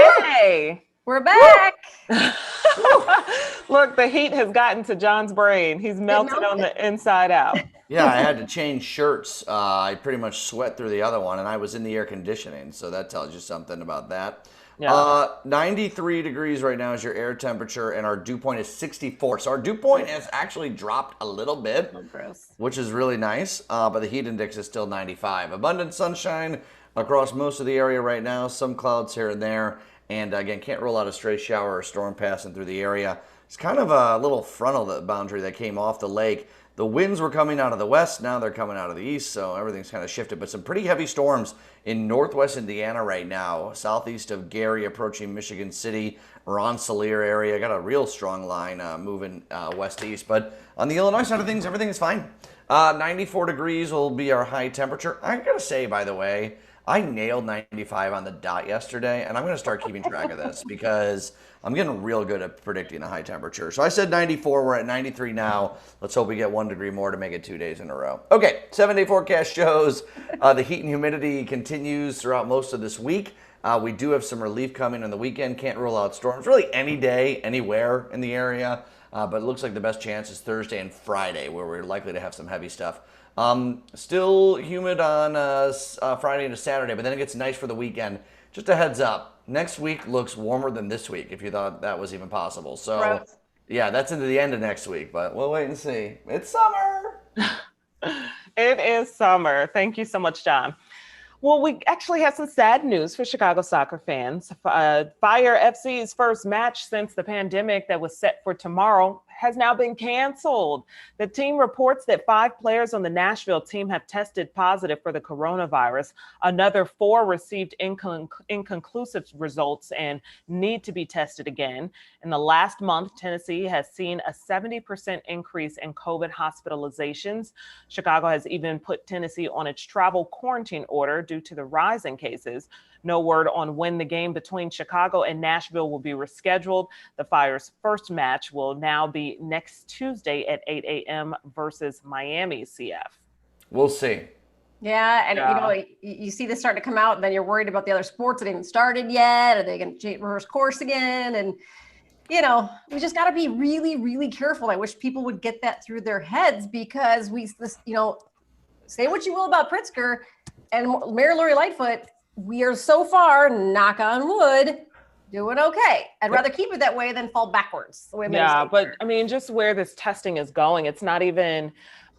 Hey, We're back. look, the heat has gotten to John's brain. He's melted on the inside out. Yeah, I had to change shirts. I pretty much sweat through the other one, and I was in the air conditioning, so that tells you something about that. Yeah. 93 degrees right now is your air temperature, and our dew point is 64. So our dew point has actually dropped a little bit, Gross. which is really nice, but the heat index is still 95. Abundant sunshine across most of the area right now, some clouds here and there, and again, can't rule out a stray shower or storm passing through the area. It's kind of a little frontal boundary that came off the lake. The winds were coming out of the west, now they're coming out of the east, so everything's kind of shifted. But some pretty heavy storms in northwest Indiana right now, southeast of Gary, approaching Michigan City, Rensselaer area. Got a real strong line moving west to east. But on the Illinois side of things, everything is fine. 94 degrees will be our high temperature. I gotta say, by the way, I nailed 95 on the dot yesterday, and I'm going to start keeping track of this because I'm getting real good at predicting a high temperature. So I said 94. We're at 93 now. Let's hope we get 1 degree more to make it 2 days in a row. Okay, 7-day forecast shows the heat and humidity continues throughout most of this week. We do have some relief coming on the weekend. Can't rule out storms really any day, anywhere in the area. But it looks like the best chance is Thursday and Friday, where we're likely to have some heavy stuff. Still humid on Friday into Saturday, but then it gets nice for the weekend. Just a heads up, next week looks warmer than this week, if you thought that was even possible. So, yeah, that's into the end of next week, but we'll wait and see. It's summer. It is summer. Thank you so much, John. Well, we actually have some sad news for Chicago soccer fans. Fire FC's first match since the pandemic that was set for tomorrow has now been canceled. The team reports that 5 players on the Nashville team have tested positive for the coronavirus. Another 4 received inconclusive results and need to be tested again. In the last month, Tennessee has seen a 70% increase in COVID hospitalizations. Chicago has even put Tennessee on its travel quarantine order due to the rise in cases. No word on when the game between Chicago and Nashville will be rescheduled. The Fire's first match will now be next Tuesday at 8 a.m. versus Miami CF. We'll see. Yeah, and you know, you see this starting to come out, and then you're worried about the other sports that haven't started yet. Are they going to reverse course again? And you know, we just got to be really, really careful. I wish people would get that through their heads because say what you will about Pritzker and Mary Lori Lightfoot. We are so far, knock on wood, doing okay. I'd rather keep it that way than fall backwards. Yeah, but I mean, just where this testing is going, it's not even,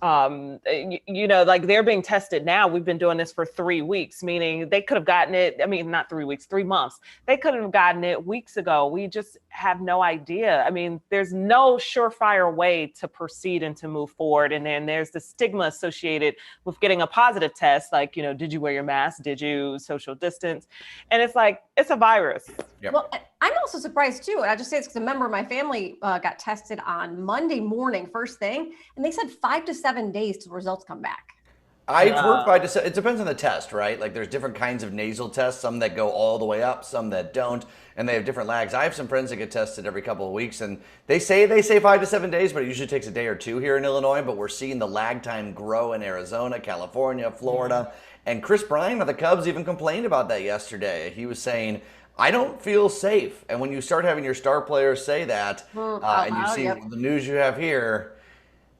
like they're being tested now. We've been doing this for 3 weeks, meaning they could have gotten it. I mean, not 3 weeks, 3 months. They could have gotten it weeks ago. We just have no idea. I mean, there's no surefire way to proceed and to move forward. And then there's the stigma associated with getting a positive test. Like, did you wear your mask? Did you social distance? And it's like, it's a virus. Yep. Well, I'm also surprised too. And I just say it's because a member of my family got tested on Monday morning, first thing. And they said 5 to 7 days till results come back. I've heard 5 to 7. It depends on the test, right? Like there's different kinds of nasal tests, some that go all the way up, some that don't, and they have different lags. I have some friends that get tested every couple of weeks, and they say 5 to 7 days, but it usually takes a day or 2 here in Illinois. But we're seeing the lag time grow in Arizona, California, Florida. And Chris Bryant of the Cubs even complained about that yesterday. He was saying, I don't feel safe. And when you start having your star players say that, and you see the news you have here,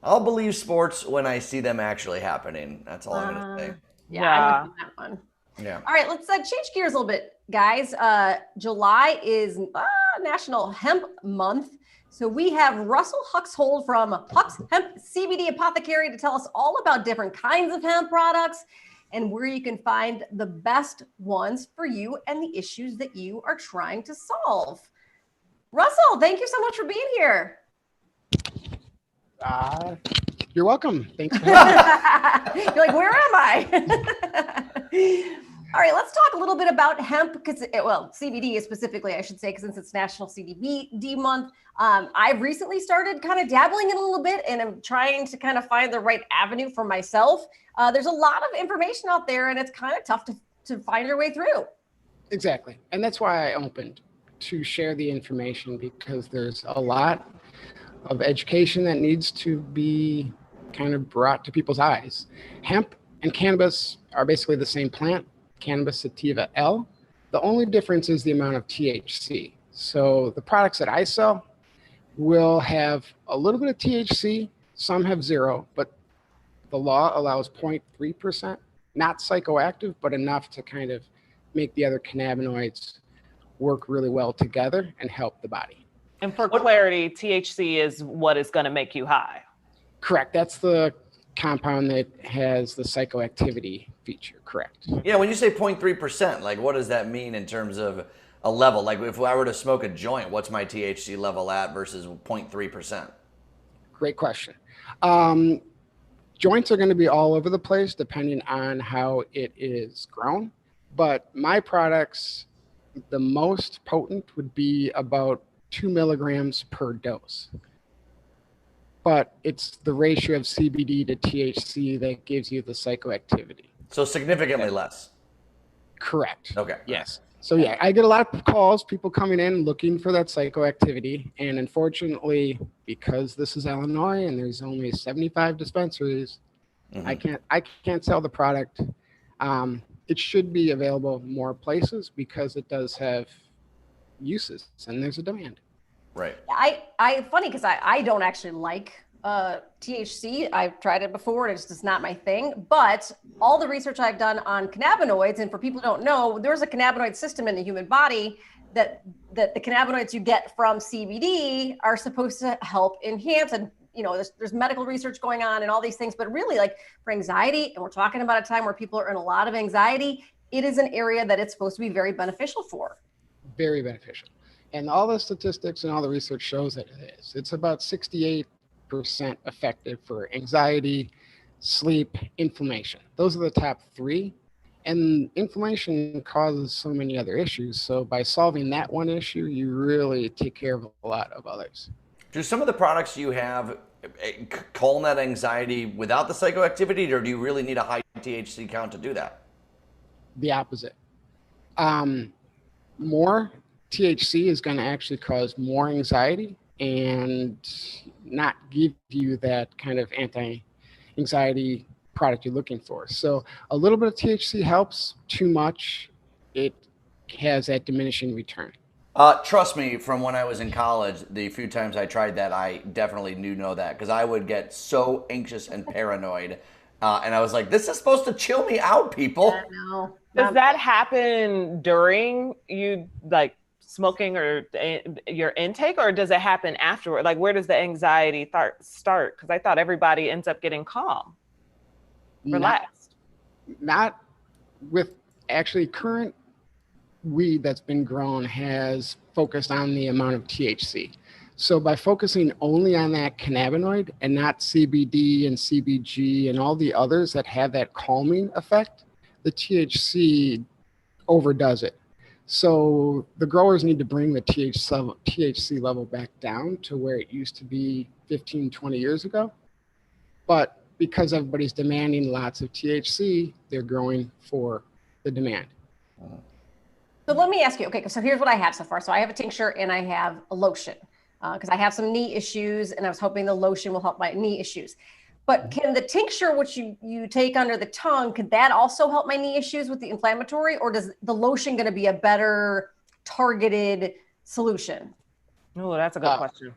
I'll believe sports when I see them actually happening. That's all I'm going to say. Yeah, I'm with that one. Yeah. All right, let's change gears a little bit, guys. July is National Hemp Month. So we have Russell Huxhold from Hux Hemp CBD Apothecary to tell us all about different kinds of hemp products and where you can find the best ones for you and the issues that you are trying to solve. Russell, thank you so much for being here. You're welcome. Thanks for having me. You're like, where am I? All right, let's talk a little bit about hemp because, CBD specifically, I should say, since it's National CBD Month. I've recently started kind of dabbling in a little bit, and I'm trying to kind of find the right avenue for myself. There's a lot of information out there, and it's kind of tough to find your way through. Exactly. And that's why I opened to share the information, because there's a lot of education that needs to be kind of brought to people's eyes. Hemp and cannabis are basically the same plant, Cannabis sativa L. The only difference is the amount of THC. So the products that I sell will have a little bit of THC. Some have 0, but the law allows 0.3%, not psychoactive, but enough to kind of make the other cannabinoids work really well together and help the body. And for clarity, THC is what is going to make you high. Correct. That's the compound that has the psychoactivity feature. Correct. Yeah, when you say 0.3%, like what does that mean in terms of a level? Like if I were to smoke a joint, what's my THC level at versus 0.3%? Great question. Joints are going to be all over the place depending on how it is grown. But my products, the most potent would be about 2 milligrams per dose. But it's the ratio of CBD to THC that gives you the psychoactivity. So significantly less. Correct. Okay. Yes. So yeah, I get a lot of calls, people coming in looking for that psychoactivity. And unfortunately, because this is Illinois and there's only 75 dispensaries, I can't sell the product. It should be available more places because it does have uses and there's a demand. Right. I funny because I don't actually like THC. I've tried it before and it's just not my thing. But all the research I've done on cannabinoids, and for people who don't know, there's a cannabinoid system in the human body that the cannabinoids you get from CBD are supposed to help enhance. And there's medical research going on and all these things, but really like for anxiety, and we're talking about a time where people are in a lot of anxiety, it is an area that it's supposed to be very beneficial for. Very beneficial. And all the statistics and all the research shows that it is. It's about 68% effective for anxiety, sleep, inflammation. Those are the top 3. And inflammation causes so many other issues. So by solving that one issue, you really take care of a lot of others. Do some of the products you have calm that anxiety without the psychoactivity, or do you really need a high THC count to do that? The opposite. More THC is going to actually cause more anxiety and not give you that kind of anti-anxiety product you're looking for. So a little bit of THC helps. Too much, it has that diminishing return. Trust me, from when I was in college, the few times I tried that, I definitely know that because I would get so anxious and paranoid. And I was like, this is supposed to chill me out, people. Yeah, no. Does that happen during you like smoking or your intake, or does it happen afterward? Like, where does the anxiety start? Because I thought everybody ends up getting calm, relaxed. Not with actually current weed that's been grown has focused on the amount of THC. So by focusing only on that cannabinoid and not CBD and CBG and all the others that have that calming effect, the THC overdoes it. So the growers need to bring the THC level back down to where it used to be 15, 20 years ago. But because everybody's demanding lots of THC, they're growing for the demand. So let me ask you, okay, so here's what I have so far. So I have a tincture and I have a lotion because I have some knee issues and I was hoping the lotion will help my knee issues. But can the tincture, which you take under the tongue, could that also help my knee issues with the inflammatory, or does the lotion going to be a better targeted solution? Oh, that's a good question.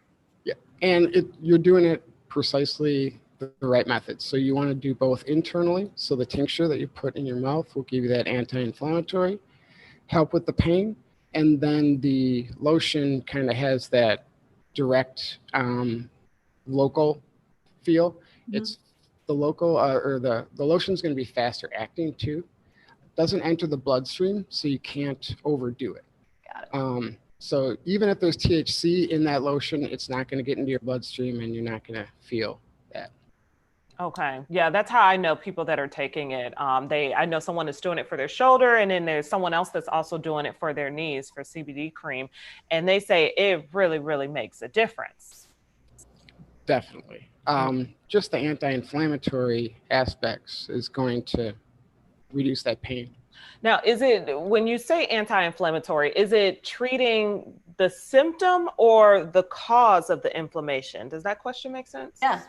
Yeah, and you're doing it precisely the right method. So you want to do both internally. So the tincture that you put in your mouth will give you that anti-inflammatory, help with the pain, and then the lotion kind of has that direct local feel. It's the local or the lotion's going to be faster acting too. Doesn't enter the bloodstream, so you can't overdo it. Got it. So even if there's THC in that lotion, it's not going to get into your bloodstream and you're not going to feel that. Okay. Yeah, that's how I know people that are taking it. I know someone is doing it for their shoulder, and then there's someone else that's also doing it for their knees for CBD cream. And they say it really, really makes a difference. Definitely. Just the anti-inflammatory aspects is going to reduce that pain. Now, when you say anti-inflammatory, is it treating the symptom or the cause of the inflammation? Does that question make sense? Yeah,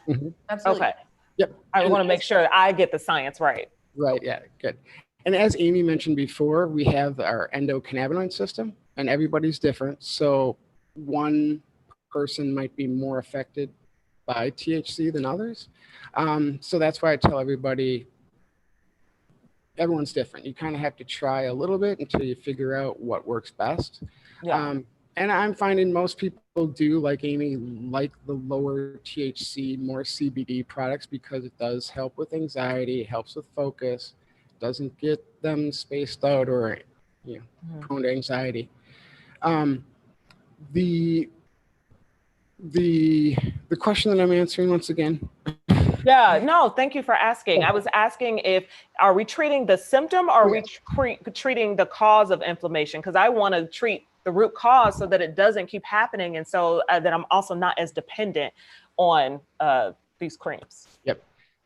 absolutely. Okay. Yep. I want to make sure I get the science right. Right. Yeah. Good. And as Amy mentioned before, we have our endocannabinoid system, and everybody's different. So one person might be more affected by THC than others. So that's why I tell everybody, everyone's different. You kind of have to try a little bit until you figure out what works best. Yeah. And I'm finding most people do, like Amy, like the lower THC, more CBD products because it does help with anxiety, helps with focus, doesn't get them spaced out or prone to anxiety. The question that I'm answering once again. Yeah, no, thank you for asking. I was asking are we treating the symptom or are we treating the cause of inflammation? Because I want to treat the root cause so that it doesn't keep happening. And so that I'm also not as dependent on these creams. Yep.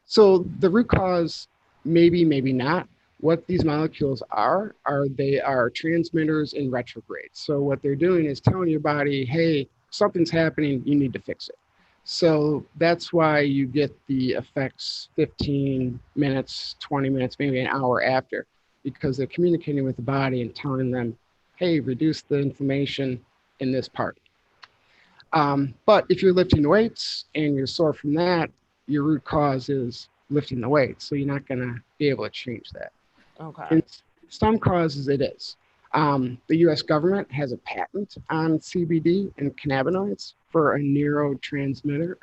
So the root cause, maybe not. What these molecules are they are transmitters in retrograde. So what they're doing is telling your body, hey, something's happening, you need to fix it. So that's why you get the effects 15 minutes, 20 minutes, maybe an hour after, because they're communicating with the body and telling them, hey, reduce the inflammation in this part. But if you're lifting weights and you're sore from that, your root cause is lifting the weights. So you're not going to be able to change that. Okay. In some causes it is. The U.S. government has a patent on CBD and cannabinoids for a neurotransmitter,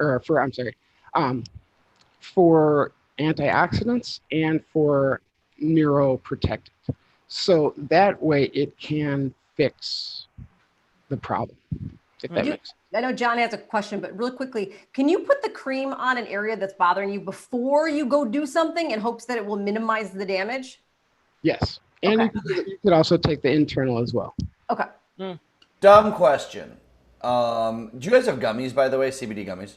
for antioxidants and for neuroprotectant. So that way it can fix the problem, if that makes sense. I know John has a question, but really quickly, can you put the cream on an area that's bothering you before you go do something in hopes that it will minimize the damage? Yes. And Okay. you could also take the internal as well. Okay. Dumb question. Do you guys have gummies, by the way, CBD gummies?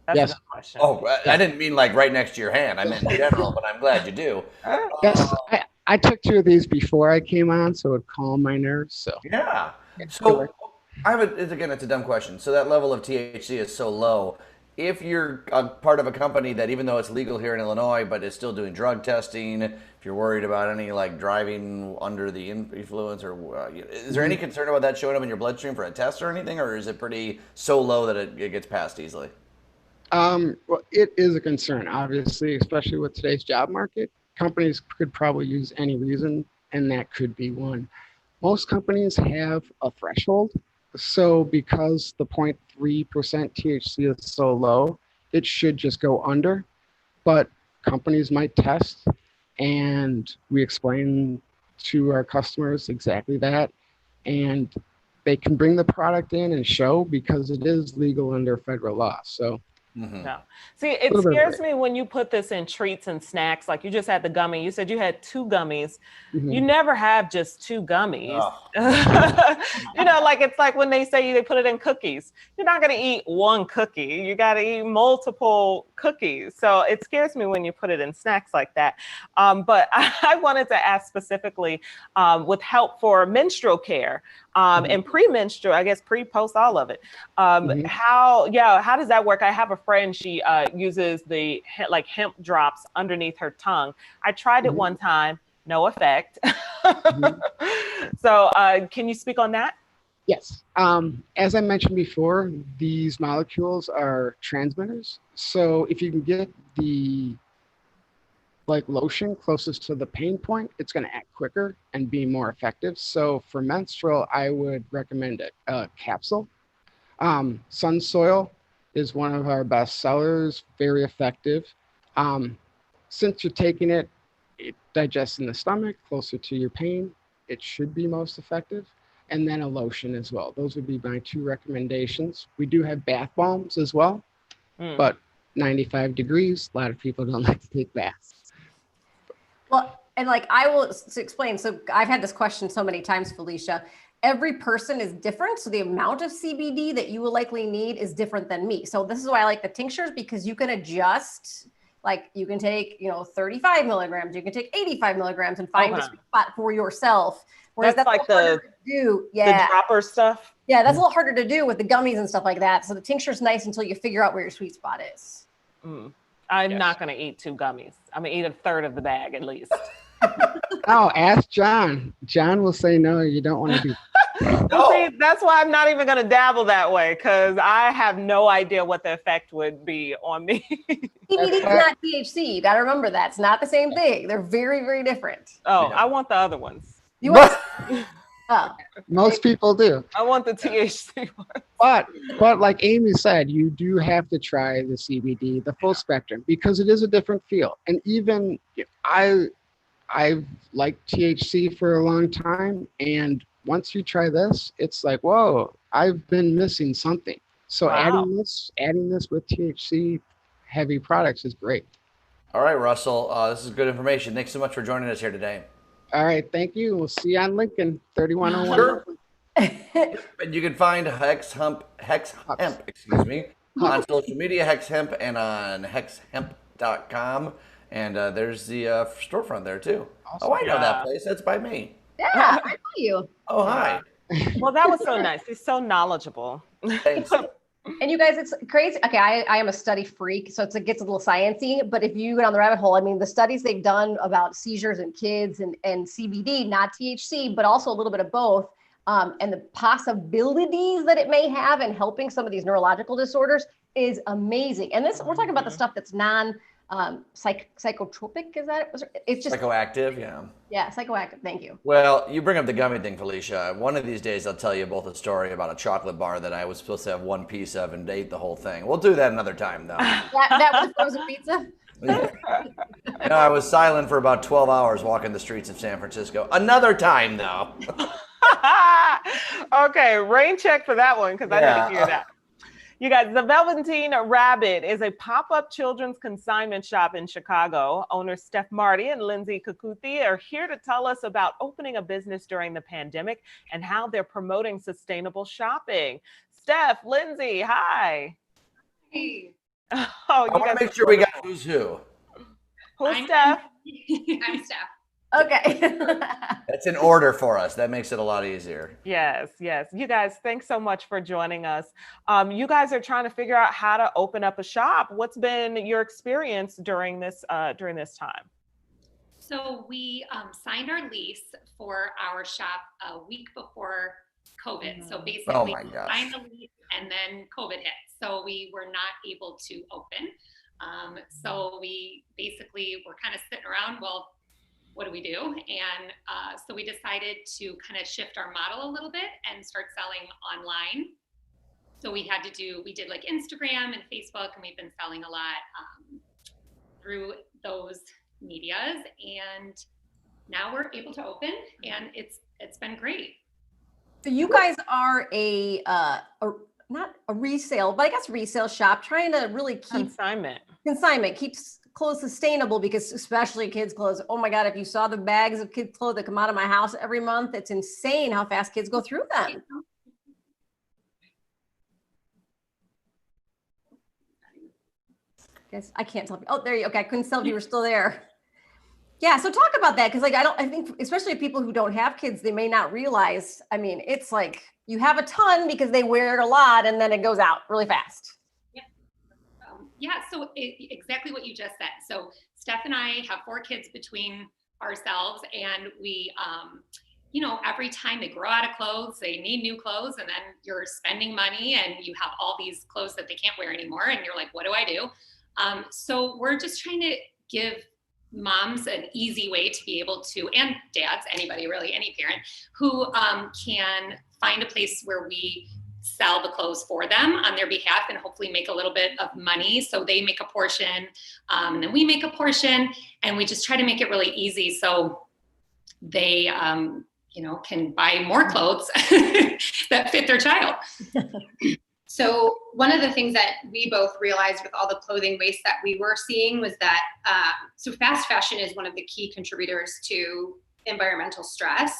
That's Yes. a good question. Oh, I didn't mean like right next to your hand. I meant in general, but I'm glad you do. Yes. I took 2 of these before I came on, so it would calm my nerves. So Yeah. So it's a dumb question. So that level of THC is so low. If you're a part of a company that, even though it's legal here in Illinois, but is still doing drug testing, if you're worried about any like driving under the influence, or is there any concern about that showing up in your bloodstream for a test or anything, or is it pretty so low that it gets passed easily? Well, it is a concern, obviously, especially with today's job market. Companies could probably use any reason, and that could be one. Most companies have a threshold. So because the 0.3% THC is so low, it should just go under. But companies might test, and we explain to our customers exactly that. And they can bring the product in and show, because it is legal under federal law. So No. See, it scares me when you put this in treats and snacks. Like you just had the gummy. You said you had 2 gummies. You never have just 2 gummies. Like it's like when they say they put it in cookies. You're not going to eat 1 cookie. You got to eat multiple cookies. So it scares me when you put it in snacks like that. But I wanted to ask specifically with help for menstrual care and pre-menstrual, I guess pre-post, all of it. How does that work? I have a friend, she uses the hemp drops underneath her tongue. I tried it one time, no effect. So can you speak on that? Yes. As I mentioned before, these molecules are transmitters. So if you can get the lotion closest to the pain point, it's going to act quicker and be more effective. So for menstrual, I would recommend a capsule. Sun Soil is one of our best sellers, very effective. Since you're taking it, it digests in the stomach, closer to your pain. It should be most effective. And then a lotion as well. Those would be my 2 recommendations. We do have bath bombs as well, but 95 degrees, a lot of people don't like to take baths. Well, and I will explain. So I've had this question so many times, Felicia. Every person is different. So the amount of CBD that you will likely need is different than me. So this is why I like the tinctures, because you can adjust. Like you can take, 35 milligrams, you can take 85 milligrams and find a sweet spot for yourself. Whereas that's like the dropper stuff. Yeah, that's a little harder to do with the gummies and stuff like that. So the tincture's nice until you figure out where your sweet spot is. I'm not going to eat 2 gummies. I'm going to eat a third of the bag at least. Oh, ask John. John will say no. You don't want to do. Well, see, that's why I'm not even going to dabble that way, because I have no idea what the effect would be on me. CBD is not THC. You got to remember that. It's not the same thing. They're very, very different. Oh, I want the other ones. You want Most people do. I want the THC one. But like Amy said, you do have to try the CBD, the full spectrum, because it is a different feel. And even I've liked THC for a long time, and once you try this, it's like, whoa, I've been missing something. So Wow. adding this with THC heavy products is great. All right, Russell, this is good information. Thanks so much for joining us here today. All right, thank you. We'll see you on Lincoln 3101. Sure. And you can find Hex Hemp, excuse me, on social media, Hex Hemp, and on hexhemp.com. And there's the storefront there too. Awesome. Oh, I know that place. That's by me. Yeah, I know you. Oh, hi. Well, that was so nice. He's so knowledgeable. Thanks. And you guys, it's crazy. Okay, I am a study freak, so it gets a little sciencey. But if you go down the rabbit hole, I mean, the studies they've done about seizures in kids and CBD, not THC, but also a little bit of both, and the possibilities that it may have in helping some of these neurological disorders is amazing. And this, we're talking about the stuff that's psychotropic. Is that it's just Psychoactive, yeah. Yeah, psychoactive. Thank you. Well, you bring up the gummy thing, Felicia. One of these days, I'll tell you both a story about a chocolate bar that I was supposed to have one piece of and ate the whole thing. We'll do that another time, though. That was frozen pizza. You know, I was silent for about 12 hours walking the streets of San Francisco. Another time, though. Okay, rain check for that one, because I need to hear that. You guys, the Velveteen Rabbit is a pop-up children's consignment shop in Chicago. Owners Steph Marty and Lindsay Kakuthi are here to tell us about opening a business during the pandemic and how they're promoting sustainable shopping. Steph, Lindsay, hi. Hey. Oh, I want to make sure we got who's who. Who's Steph? I'm Steph. Okay. That's in order for us. That makes it a lot easier. Yes. You guys, thanks so much for joining us. You guys are trying to figure out how to open up a shop. What's been your experience during this time? So we signed our lease for our shop a week before COVID. So basically, we signed the lease and then COVID hit. So we were not able to open. So we basically were kind of sitting around, well, what do we do? And so we decided to kind of shift our model a little bit and start selling online. So we did like Instagram and Facebook, and we've been selling a lot through those medias. And now we're able to open, and it's been great. So you guys are not a resale, but I guess resale shop, trying to really keep consignment, keeps clothes sustainable, because especially kids' clothes. Oh my God, if you saw the bags of kids' clothes that come out of my house every month, it's insane how fast kids go through them. Guess I can't tell. Oh, there you. Okay, I couldn't tell if you were still there. Yeah, so talk about that, because I think especially people who don't have kids, they may not realize. I mean, it's like you have a ton because they wear it a lot, and then it goes out really fast. Yeah, so exactly what you just said. So Steph and I have 4 kids between ourselves, and we, every time they grow out of clothes, they need new clothes, and then you're spending money and you have all these clothes that they can't wear anymore, and you're like, what do I do? So we're just trying to give moms an easy way to be able to, and dads, anybody really, any parent, who can find a place where we sell the clothes for them on their behalf and hopefully make a little bit of money. So they make a portion, and then we make a portion, and we just try to make it really easy so they, can buy more clothes that fit their child. So one of the things that we both realized with all the clothing waste that we were seeing was that, so fast fashion is one of the key contributors to environmental stress.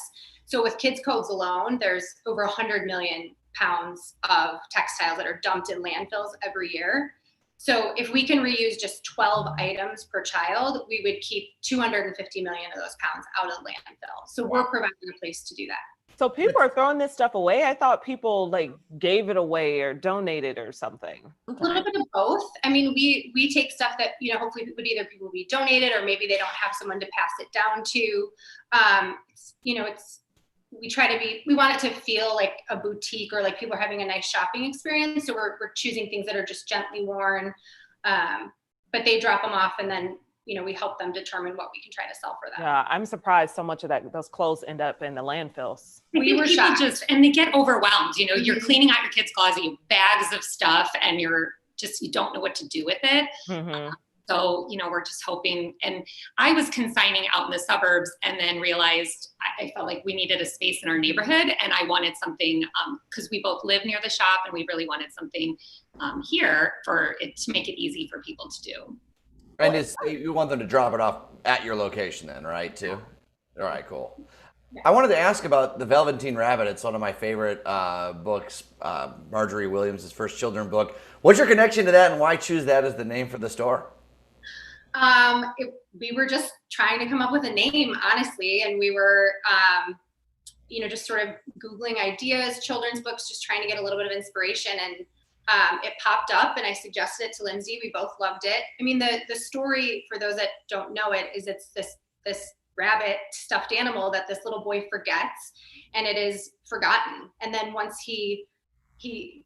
So with kids' clothes alone, there's over 100 million pounds of textiles that are dumped in landfills every year. So if we can reuse just 12 items per child, we would keep 250 million of those pounds out of landfill. So we're providing a place to do that. So people are throwing this stuff away. I thought people like gave it away or donated or something. A little bit of both. I mean, we take stuff that, you know, hopefully people will be donated, or maybe they don't have someone to pass it down to. You know, we want it to feel like a boutique, or like people are having a nice shopping experience. So we're choosing things that are just gently worn, but they drop them off, and then, you know, we help them determine what we can try to sell for them. Yeah, I'm surprised so much of those clothes end up in the landfills. We were shocked. And they get overwhelmed. You know, you're cleaning out your kids' closet, you have bags of stuff, and you don't know what to do with it. Mm-hmm. So, you know, we're just hoping. And I was consigning out in the suburbs, and then realized I felt like we needed a space in our neighborhood, and I wanted something, because we both live near the shop, and we really wanted something here for it to make it easy for people to do. And you want them to drop it off at your location then, right, too? All right, cool. Yeah. I wanted to ask about the Velveteen Rabbit. It's one of my favorite books, Marjorie Williams' first children's book. What's your connection to that, and why choose that as the name for the store? We were just trying to come up with a name, honestly, and we were, you know, just sort of Googling ideas, children's books, just trying to get a little bit of inspiration, and it popped up, and I suggested it to Lindsay. We both loved it. I mean, the story, for those that don't know it, is it's this rabbit stuffed animal that this little boy forgets, and it is forgotten. And then once he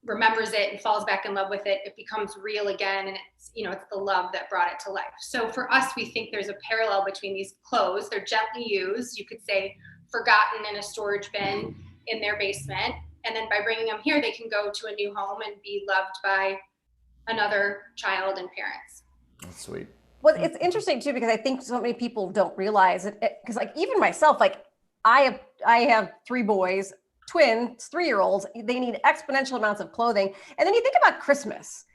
remembers it and falls back in love with it, it becomes real again. And it's, you know, it's the love that brought it to life. So for us, we think there's a parallel between these clothes. They're gently used. You could say forgotten in a storage bin in their basement. And then by bringing them here, they can go to a new home and be loved by another child and parents. That's sweet. Well, it's interesting too, because I think so many people don't realize it, because like even myself, like I have 3 boys, twins, 3-year-olds, they need exponential amounts of clothing. And then you think about Christmas,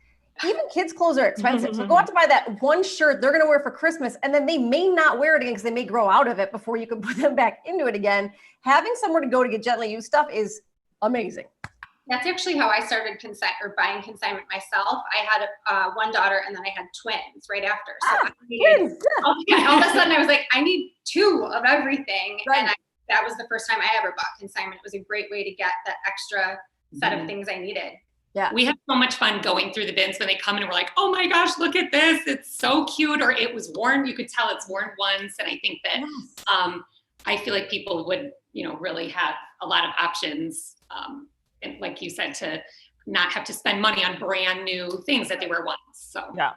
even kids' clothes are expensive. So go out to buy that one shirt they're going to wear for Christmas, and then they may not wear it again because they may grow out of it before you can put them back into it again. Having somewhere to go to get gently used stuff is amazing. That's actually how I started buying consignment myself. I had one daughter, and then I had twins right after. So twins. All of a sudden I was like, I need 2 of everything. Right. And that was the first time I ever bought consignment. It was a great way to get that extra set of things I needed. Yeah. We have so much fun going through the bins when they come in and we're like, oh my gosh, look at this. It's so cute. Or it was worn. You could tell it's worn once. And I think that I feel like people would, you know, really have a lot of options. And like you said, to not have to spend money on brand new things that they were once. So yeah.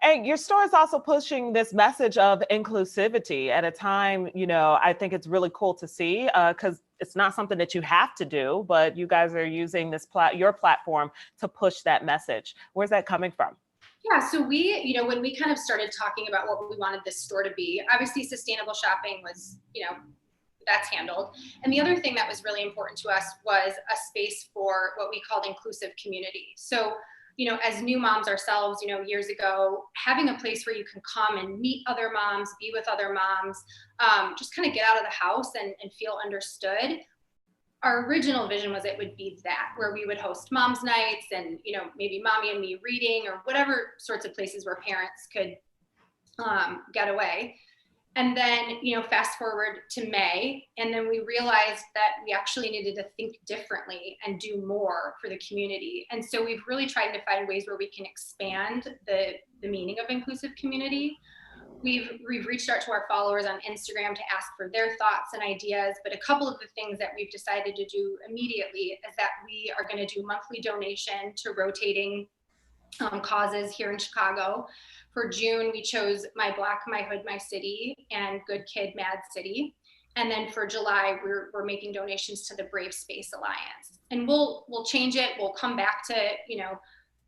And your store is also pushing this message of inclusivity at a time, you know, I think it's really cool to see, because it's not something that you have to do, but you guys are using this your platform to push that message. Where's that coming from? Yeah, so we, you know, when we kind of started talking about what we wanted this store to be, obviously sustainable shopping was, you know, that's handled. And the other thing that was really important to us was a space for what we called inclusive community. So, you know, as new moms ourselves, you know, years ago, having a place where you can come and meet other moms, be with other moms, just kind of get out of the house and feel understood. Our original vision was it would be that, where we would host moms nights and, you know, maybe mommy and me reading, or whatever sorts of places where parents could get away. And then, you know, fast forward to May, and then we realized that we actually needed to think differently and do more for the community. And so we've really tried to find ways where we can expand the meaning of inclusive community. We've reached out to our followers on Instagram to ask for their thoughts and ideas. But a couple of the things that we've decided to do immediately is that we are going to do monthly donation to rotating causes here in Chicago. For June, we chose My Block, My Hood, My City, and Good Kid, Mad City. And then for July, we're making donations to the Brave Space Alliance. And we'll change it. We'll come back to, you know,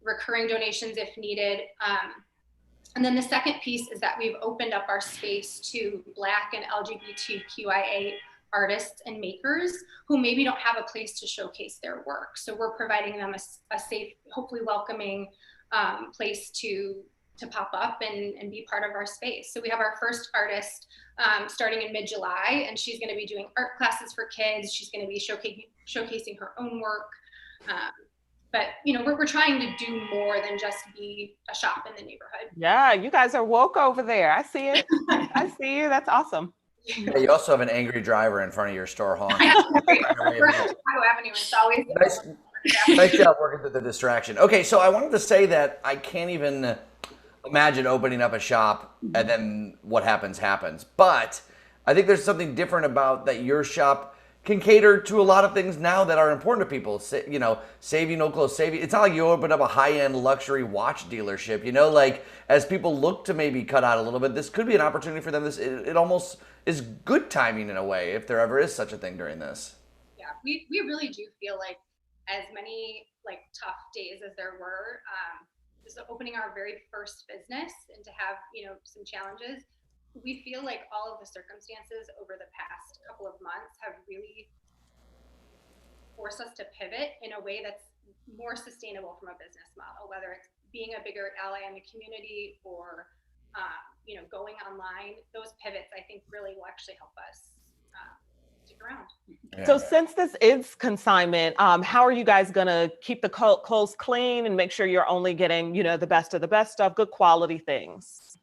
recurring donations if needed. And then the second piece is that we've opened up our space to Black and LGBTQIA artists and makers who maybe don't have a place to showcase their work. So we're providing them a safe, hopefully welcoming place to pop up and be part of our space. So we have our first artist starting in mid-July, and she's going to be doing art classes for kids. She's going to be showcasing her own work. But, you know, we're trying to do more than just be a shop in the neighborhood. Yeah, you guys are woke over there. I see it. I see you. That's awesome. Yeah, you also have an angry driver in front of your store honking. We're on Chicago Avenue. It's always Nice job working through the distraction. Okay, so I wanted to say that I can't even imagine opening up a shop and then what happens. But I think there's something different about that your shop can cater to a lot of things now that are important to people. You know, save you no clothes, save you. It's not like you open up a high-end luxury watch dealership. You know, like as people look to maybe cut out a little bit, this could be an opportunity for them. It almost is good timing in a way, if there ever is such a thing during this. Yeah, we really do feel like as many like tough days as there were, just opening our very first business and to have, you know, some challenges, we feel like all of the circumstances over the past couple of months have really forced us to pivot in a way that's more sustainable from a business model, whether it's being a bigger ally in the community or you know, going online. Those pivots, I think, really will actually help us stick around. Yeah. So since this is consignment, how are you guys gonna keep the clothes clean and make sure you're only getting, you know, the best of the best stuff, good quality things?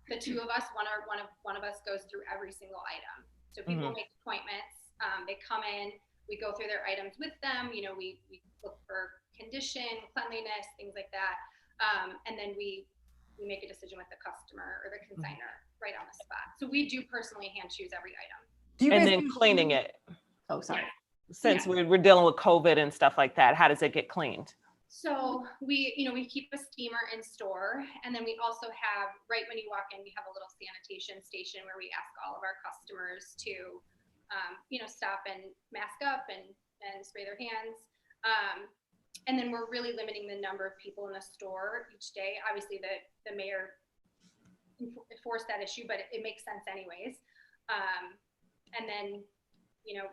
The two of us, one of us goes through every single item. So people make appointments. They come in. We go through their items with them. You know, we look for condition, cleanliness, things like that, and then we make a decision with the customer or the consignor right on the spot. So we do personally hand choose every item. Do you And guys then cleaning it. Oh, sorry. Since we're dealing with COVID and stuff like that, how does it get cleaned? So we keep a steamer in store, and then we also have, right when you walk in, we have a little sanitation station where we ask all of our customers to, you know, stop and mask up and spray their hands. And then we're really limiting the number of people in the store each day. Obviously, the mayor enforced that issue, but it makes sense anyways. And then, you know,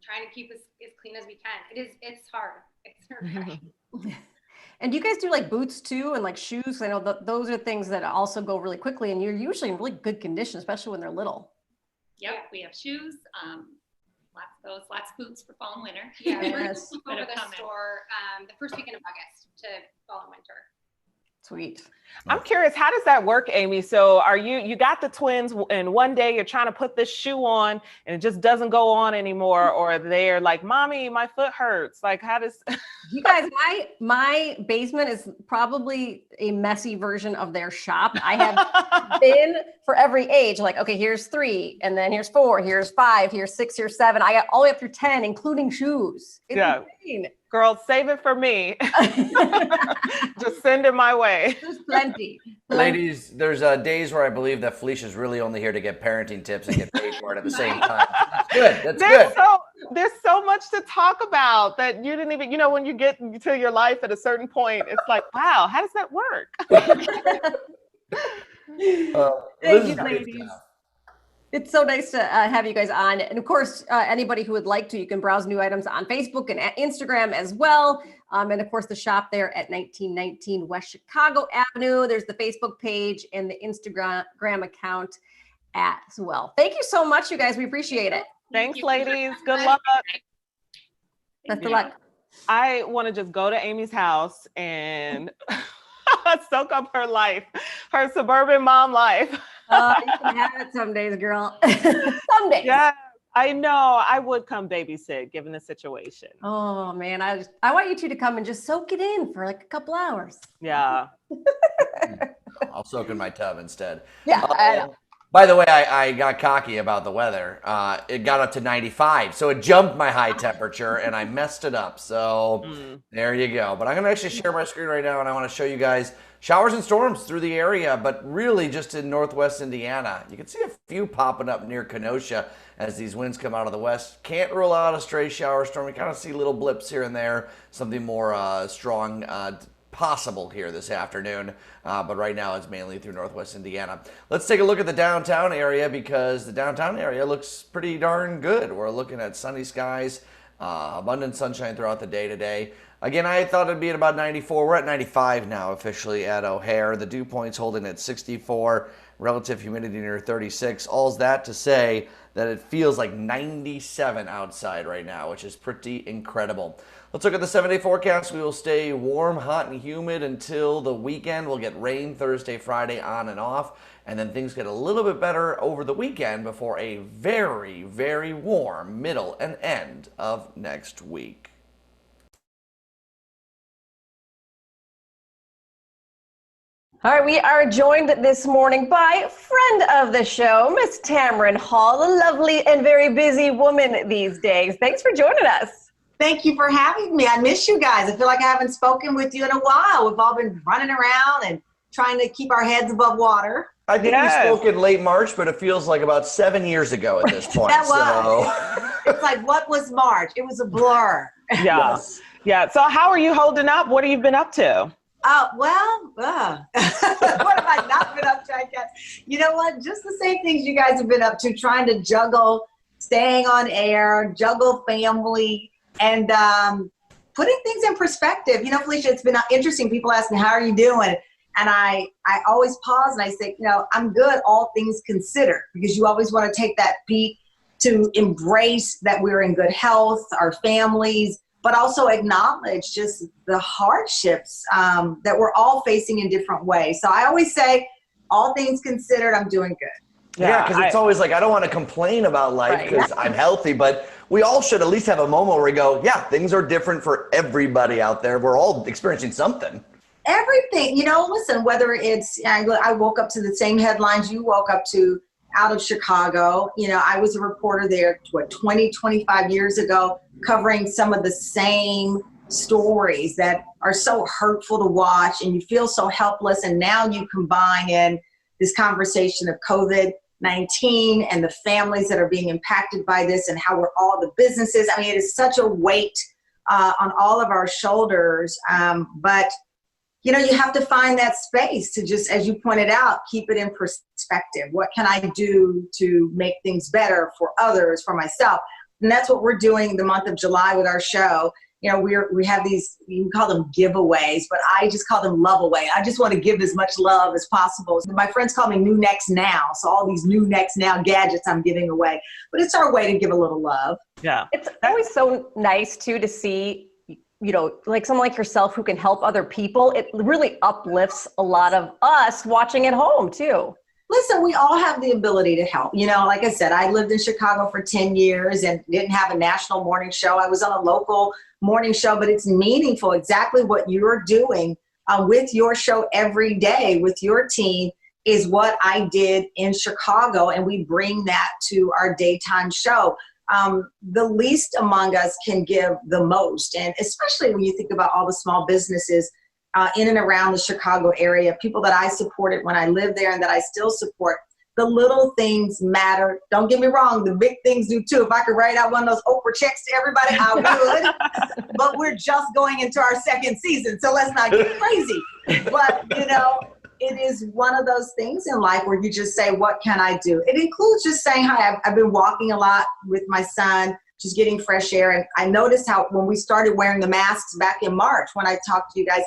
trying to keep as clean as we can. It's hard. It's refreshing. And do you guys do like boots too and like shoes? I know those are things that also go really quickly and you're usually in really good condition, especially when they're little. Yep, we have shoes, lots of boots for fall and winter. Yeah, we're Yes. over the store the first weekend of August to fall and winter. Sweet. I'm curious, how does that work, Amy? So you got the twins and one day you're trying to put this shoe on and it just doesn't go on anymore, or they're like, Mommy, my foot hurts. Like, how does You guys, my basement is probably a messy version of their shop. I have been for every age, like, okay, here's 3, and then here's 4, here's 5, here's 6, here's 7. I got all the way up through 10, including shoes. It's insane. Girl, save it for me. Just send it my way. There's plenty. Ladies, there's days where I believe that Felicia's really only here to get parenting tips and get paid for it at the same time. That's good. That's good. There's so much to talk about that you didn't even, you know, when you get to your life at a certain point, it's like, wow, how does that work? Thank you, ladies. It's so nice to have you guys on. And of course, anybody who would like to, you can browse new items on Facebook and Instagram as well. And of course, the shop there at 1919 West Chicago Avenue. There's the Facebook page and the Instagram account as well. Thank you so much, you guys. We appreciate it. Thanks, ladies. Good luck. Best of luck. I want to just go to Amy's house and soak up her life, her suburban mom life. You can have it some days, girl. Some days. Yeah, I know. I would come babysit given the situation. Oh man, I want you two to come and just soak it in for like a couple hours. Yeah. I'll soak in my tub instead. Yeah. I know. By the way, I got cocky about the weather. It got up to 95, so it jumped my high temperature, and I messed it up. So there you go. But I'm going to actually share my screen right now, and I want to show you guys showers and storms through the area, but really just in northwest Indiana. You can see a few popping up near Kenosha as these winds come out of the west. Can't rule out a stray shower storm. You kind of see little blips here and there, something more strong possible here this afternoon, but right now it's mainly through northwest Indiana. Let's take a look at the downtown area because the downtown area looks pretty darn good. We're looking at sunny skies, abundant sunshine throughout the day today. Again, I thought it'd be at about 94. We're at 95 now officially at O'Hare. The dew point's holding at 64. relative humidity near 36. All's that to say that it feels like 97 outside right now, which is pretty incredible. Let's look at the 7-day forecast. We will stay warm, hot, and humid until the weekend. We'll get rain Thursday, Friday, on and off, and then things get a little bit better over the weekend before a very, very warm middle and end of next week. All right, we are joined this morning by a friend of the show, Miss Tamron Hall, a lovely and very busy woman these days. Thanks for joining us. Thank you for having me. I miss you guys. I feel like I haven't spoken with you in a while. We've all been running around and trying to keep our heads above water. I think we spoke in late March, but it feels like about 7 years ago at this point. That was. It's like, what was March? It was a blur. Yeah. Yes. Yeah. So how are you holding up? What have you been up to? What have I not been up to? I guess. You know what? Just the same things you guys have been up to, trying to juggle staying on air, juggle family, and putting things in perspective. You know, Felicia, it's been interesting. People ask me, how are you doing? And I always pause and I say, you know, I'm good, all things considered, because you always want to take that beat to embrace that we're in good health, our families, but also acknowledge just the hardships that we're all facing in different ways. So I always say, all things considered, I'm doing good. Yeah, because it's always like, I don't want to complain about life because I'm healthy, but we all should at least have a moment where we go, yeah, things are different for everybody out there. We're all experiencing something. Everything, you know, listen, whether it's, I woke up to the same headlines you woke up to out of Chicago. You know, I was a reporter there, 20, 25 years ago, covering some of the same stories that are so hurtful to watch, and you feel so helpless. And now you combine in this conversation of COVID-19 and the families that are being impacted by this, and how we're all the businesses. I mean, it is such a weight on all of our shoulders. But you know, you have to find that space to just, as you pointed out, keep it in perspective. What can I do to make things better for others, for myself? And that's what we're doing the month of July with our show. You know, we have these, you can call them giveaways, but I just call them love away. I just want to give as much love as possible. So my friends call me New Next Now. So all these New Next Now gadgets I'm giving away. But it's our way to give a little love. Yeah. It's always so nice, too, to see, you know, like someone like yourself who can help other people. It really uplifts a lot of us watching at home, too. Listen, we all have the ability to help. You know, like I said, I lived in Chicago for 10 years and didn't have a national morning show. I was on a local morning show, but it's meaningful. Exactly what you're doing with your show every day with your team is what I did in Chicago, and we bring that to our daytime show. The least among us can give the most, and especially when you think about all the small businesses in and around the Chicago area, people that I supported when I lived there and that I still support. The little things matter. Don't get me wrong, the big things do too. If I could write out one of those Oprah checks to everybody, I would. But we're just going into our second season, so let's not get crazy. But, you know, it is one of those things in life where you just say, what can I do? It includes just saying hi. I've been walking a lot with my son, just getting fresh air. And I noticed how when we started wearing the masks back in March, when I talked to you guys,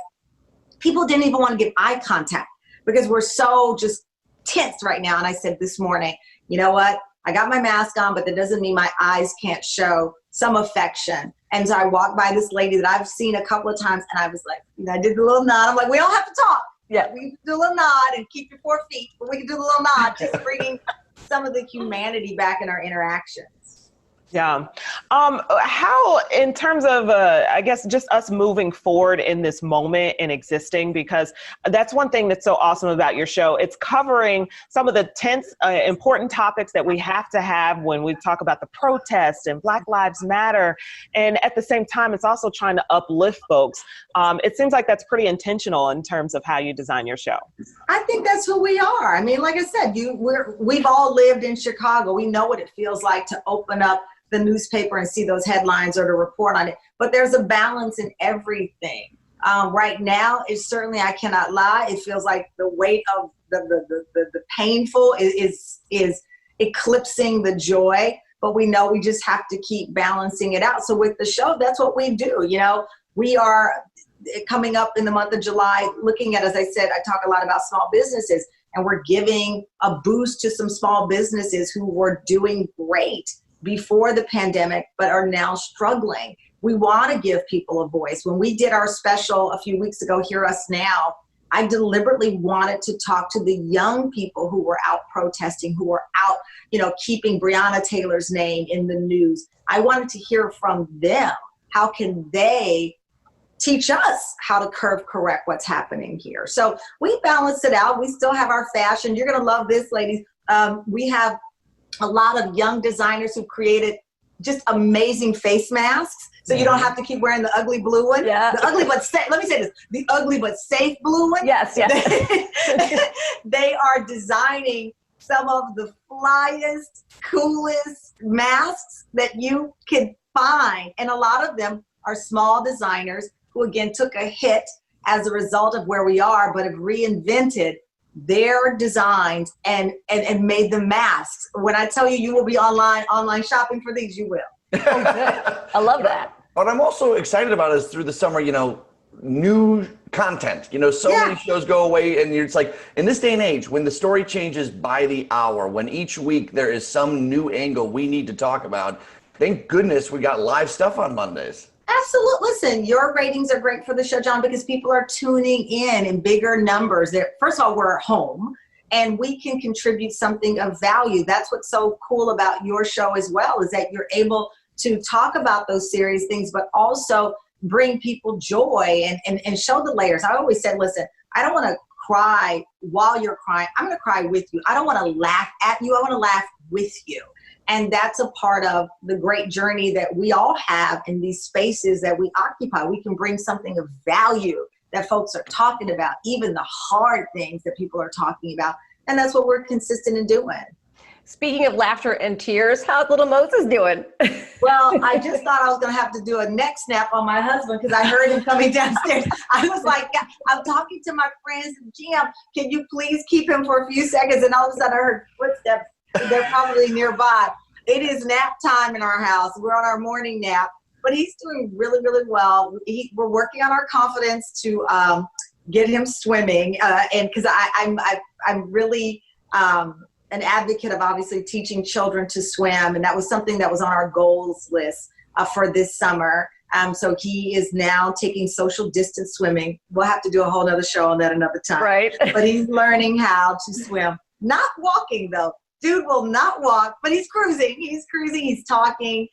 people didn't even want to give eye contact because we're so just tense right now. And I said this morning, you know what? I got my mask on, but that doesn't mean my eyes can't show some affection. And so I walked by this lady that I've seen a couple of times, and I was like, you know, I did the little nod. I'm like, we don't have to talk. Yeah, we can do a little nod and keep your 4 feet, but we can do the little nod, just bringing some of the humanity back in our interactions. Yeah. How, in terms of, I guess, just us moving forward in this moment and existing, because that's one thing that's so awesome about your show. It's covering some of the tense, important topics that we have to have when we talk about the protests and Black Lives Matter. And at the same time, it's also trying to uplift folks. It seems like that's pretty intentional in terms of how you design your show. I think that's who we are. I mean, like I said, we've all lived in Chicago. We know what it feels like to open up the newspaper and see those headlines or to report on it. But there's a balance in everything. Right now, it's certainly, I cannot lie, it feels like the weight of the painful is eclipsing the joy. But we know we just have to keep balancing it out. So with the show, that's what we do. You know, we are coming up in the month of July looking at, as I said, I talk a lot about small businesses. and we're giving a boost to some small businesses who were doing great before the pandemic, but are now struggling. We want to give people a voice. When we did our special a few weeks ago, Hear Us Now, I deliberately wanted to talk to the young people who were out protesting, who were out, keeping Breonna Taylor's name in the news. I wanted to hear from them. How can they teach us how to curve correct what's happening here? So we balance it out. We still have our fashion. You're going to love this, ladies. We have a lot of young designers who created just amazing face masks. So you don't have to keep wearing the ugly blue one. Yeah. The ugly but safe, let me say this, the ugly but safe blue one. Yes, yes. They are designing some of the flyest, coolest masks that you can find. And a lot of them are small designers who, again, took a hit as a result of where we are, but have reinvented their designs and made them masks. When I tell you, you will be online shopping for these, you will. Oh, good. I love that. What I'm also excited about is through the summer, new content. Many shows go away, and it's like, in this day and age, when the story changes by the hour, when each week there is some new angle we need to talk about, thank goodness we got live stuff on Mondays. Absolutely. Listen, your ratings are great for the show, John, because people are tuning in bigger numbers. First of all, we're at home, and we can contribute something of value. That's what's so cool about your show as well, is that you're able to talk about those serious things, but also bring people joy and show the layers. I always said, listen, I don't want to cry while you're crying. I'm going to cry with you. I don't want to laugh at you. I want to laugh with you. And that's a part of the great journey that we all have in these spaces that we occupy. We can bring something of value that folks are talking about, even the hard things that people are talking about. And that's what we're consistent in doing. Speaking of laughter and tears, how's little Moses doing? Well, I just thought I was going to have to do a neck snap on my husband because I heard him coming downstairs. I was like, I'm talking to my friends, Jim, can you please keep him for a few seconds? And all of a sudden I heard footsteps. They're probably nearby. It is nap time in our house. We're on our morning nap, but he's doing really, really well. We're working on our confidence to get him swimming. And because I'm really an advocate of obviously teaching children to swim. And that was something that was on our goals list for this summer. So he is now taking social distance swimming. We'll have to do a whole nother show on that another time. Right. But he's learning how to swim. Not walking though. Dude will not walk, but he's cruising. He's talking.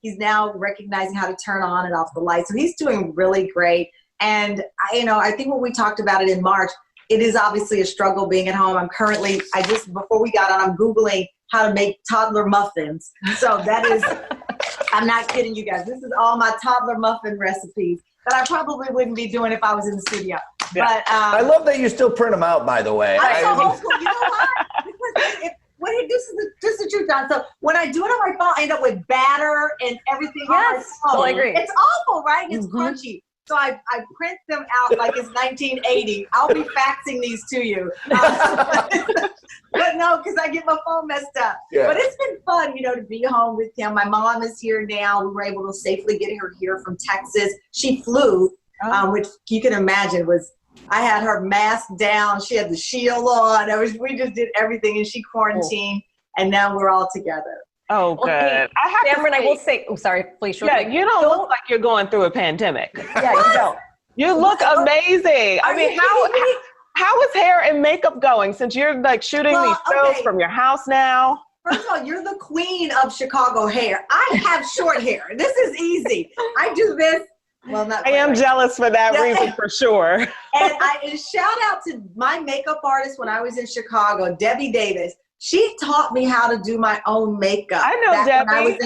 He's now recognizing how to turn on and off the lights. So he's doing really great. And I think when we talked about it in March, it is obviously a struggle being at home. Before we got on, I'm Googling how to make toddler muffins. So that is, I'm not kidding you guys. This is all my toddler muffin recipes that I probably wouldn't be doing if I was in the studio. Yeah. But I love that you still print them out, by the way. I'm so old school. You know why? Because this is the truth, John. So when I do it on my phone, I end up with batter and everything on my phone. Totally agree. It's awful, right? It's crunchy. So I print them out like it's 1980. I'll be faxing these to you. But no, because I get my phone messed up. Yeah. But it's been fun, to be home with him. My mom is here now. We were able to safely get her here from Texas. She flew, which you can imagine I had her mask down. She had the shield on. We just did everything, and she quarantined, and now we're all together. Oh, good. Okay. Cameron, I will say, sorry, please. Yeah, you don't look like you're going through a pandemic. Yeah, you don't. You look amazing. I mean, how is hair and makeup going since you're like shooting these shows from your house now? First of all, you're the queen of Chicago hair. I have short hair. This is easy. I do this. Well, not. I am jealous for that reason, for sure. And shout out to my makeup artist when I was in Chicago, Debbie Davis. She taught me how to do my own makeup. I know Debbie.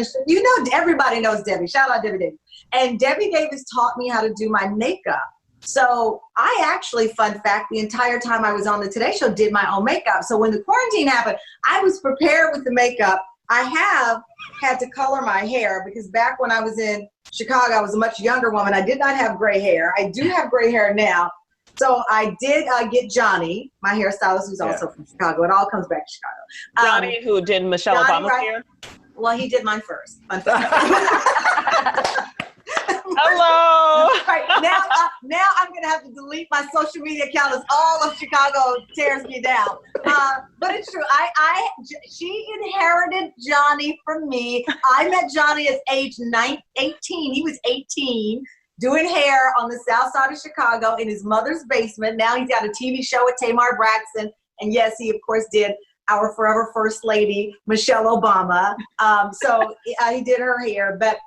Everybody knows Debbie. Shout out Debbie Davis. And Debbie Davis taught me how to do my makeup. So I actually, fun fact, the entire time I was on the Today Show, did my own makeup. So when the quarantine happened, I was prepared with the makeup. I have had to color my hair because back when I was in Chicago, I was a much younger woman. I did not have gray hair. I do have gray hair now. So I did get Johnny, my hairstylist, who's also from Chicago. It all comes back to Chicago. Johnny, who did Michelle Obama's hair? Well, he did mine first. Hello. Right. now I'm going to have to delete my social media account as all of Chicago tears me down. But it's true. She inherited Johnny from me. I met Johnny at age 18. He was 18, doing hair on the south side of Chicago in his mother's basement. Now he's got a TV show with Tamar Braxton. And yes, he, of course, did our forever First Lady, Michelle Obama. So he did her hair. But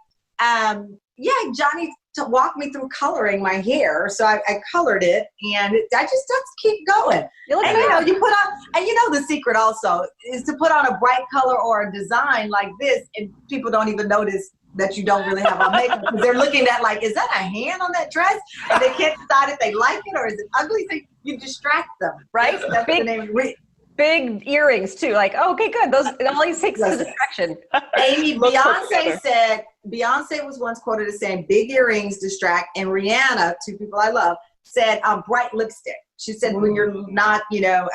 yeah, Johnny walked me through coloring my hair. So I colored it, and I just keep going. You look, and you know, you put on, and you know, the secret also is to put on a bright color or a design like this, and people don't even notice that you don't really have on makeup, because they're looking at like, is that a hand on that dress? And they can't decide if they like it or is it ugly. So you distract them, right? So that's the name. Big earrings too. Like, oh, okay, good. Those it only takes the distraction. Amy, Beyonce was once quoted as saying, "Big earrings distract," and Rihanna, two people I love, said, "Bright lipstick." She said, when you're not, you know,